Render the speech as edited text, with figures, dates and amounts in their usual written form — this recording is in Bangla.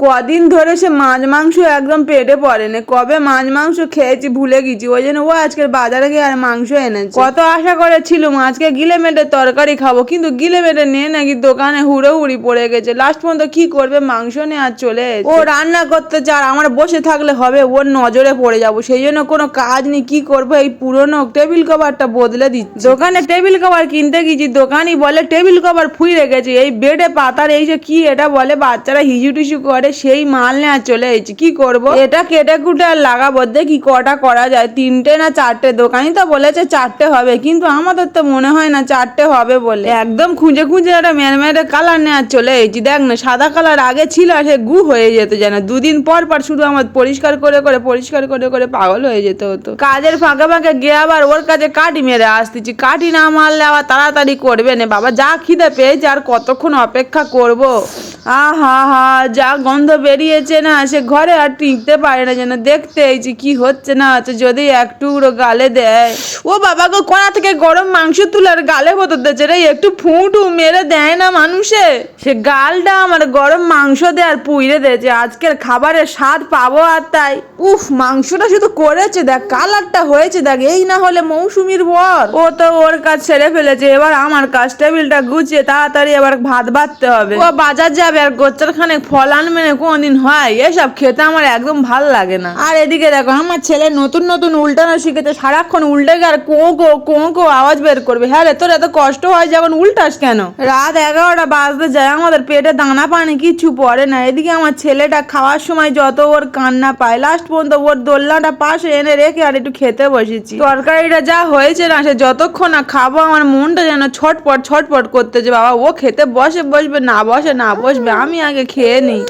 কদিন ধরে সে মাছ মাংস একদম পেটে পড়ে না, কবে মাছ মাংস খেয়েছি ভুলে গেছি। ওই জন্য ও আজকের বাজারে গিয়ে আর মাংস এনেছে। কত আশা করেছিলাম আজকে গিলে মেটে তরকারি খাবো, কিন্তু গিলে মেটে নিয়ে নাকি দোকানে হুড়োহুড়ি পড়ে গেছে। লাস্ট পর্যন্ত কি করবে, মাংস নিয়ে আর চলে এসেছে। ও রান্না করতে চার, আমার বসে থাকলে হবে, ওর নজরে পড়ে যাবো। সেই জন্য কোনো কাজ নেই, কি করবো, এই পুরনো টেবিল কভারটা বদলে দিচ্ছি। দোকানে টেবিল কভার কিনতে গেছি, দোকানই বলে টেবিল কভার ফুইরে গেছে। এই বেডে পাতার এই যে কি এটা বলে, বাচ্চারা হিজু টিসু করে, সেই মাল নিয়ে চলে এসেছি। কি করব, এটা কেটে কুটে আর লাগাবো, দেখি কটা করা যায়, 3টে না 4টে। দোকানই তো বলেছে 4টে হবে, কিন্তু আমাদের তো মনে হয় না 4টে হবে বলে। একদম খুঁজে খুঁজে একটা মেরমেরে কালার নিয়ে চলে এসেছি। দেখ না, সাদা কালার আগে ছিল, সে গু হয়ে যেত যেন। দুদিন পর পর শুধু আমার পরিষ্কার করে করে পাগল হয়ে যেতে হতো। কাজের ফাঁকে ফাঁকে গিয়ে আবার ওর কাছে কাঠি মেরে আসতেছি। কাঠি না মারলে আবার তাড়াতাড়ি করবে না। বাবা যা খিদে পেয়েছে, আর কতক্ষণ অপেক্ষা করব। আহা হা, যা গন্ধ বেরিয়েছে না, সে ঘরে আর টিকতে পারে না যেন। দেখতে এইছি কি হচ্ছে না হচ্ছে, যদি একটু গালে দেয়। ও বাবা গো, কোনা থেকে গরম মাংস তুলার গালে হতো দিচ্ছে রে, একটু ফুঁটু মেরে দেয় না মানুষে। সে গালটা আমার গরম মাংস দিয়ে আর পুইরে দিয়েছে। আজকের খাবারের স্বাদ পাবো আর তাই। উফ, মাংসটা শুধু করেছে দেখ, কালারটা হয়েছে দেখ, এই না হলে মৌসুমীর বর। ও তো ওর কাজ ছেড়ে ফেলেছে, এবার আমার কাজ। টেবিলটা গুছিয়ে তাড়াতাড়ি এবার ভাত বাড়তে হবে। ও বাজার যাবে আর গোচ্চার খানে ফল আনবে না, কোনদিন হয়? এসব খেতে আমার একদম ভাল লাগে না। আর এদিকে দেখো, আমার ছেলে নতুন নতুন উল্টানো শিখেছে, সারাক্ষণ উল্টে গিয়ে আর কোঁ আওয়াজ বের করবে। হ্যাঁ রে, তোর এত কষ্ট হয় যখন উল্টাস কেন? রাত 11টা বাজতে যায়, আমাদের পেটে দানা পানি কিছু পড়ে না। এদিকে আমার ছেলেটা খাওয়ার সময় যত ওর কান্না পায়, লাস্ট পর্যন্ত ওর দোলনাটা পাশে এনে রেখে আর একটু খেতে বসেছি। তরকারিটা যা হয়েছে না, সে যতক্ষণ না খাবো আমার মনটা যেন ছটপট ছটপট করতেছে। বাবা ও খেতে বসবে না বসবে, আমি আগে খেয়ে নিই।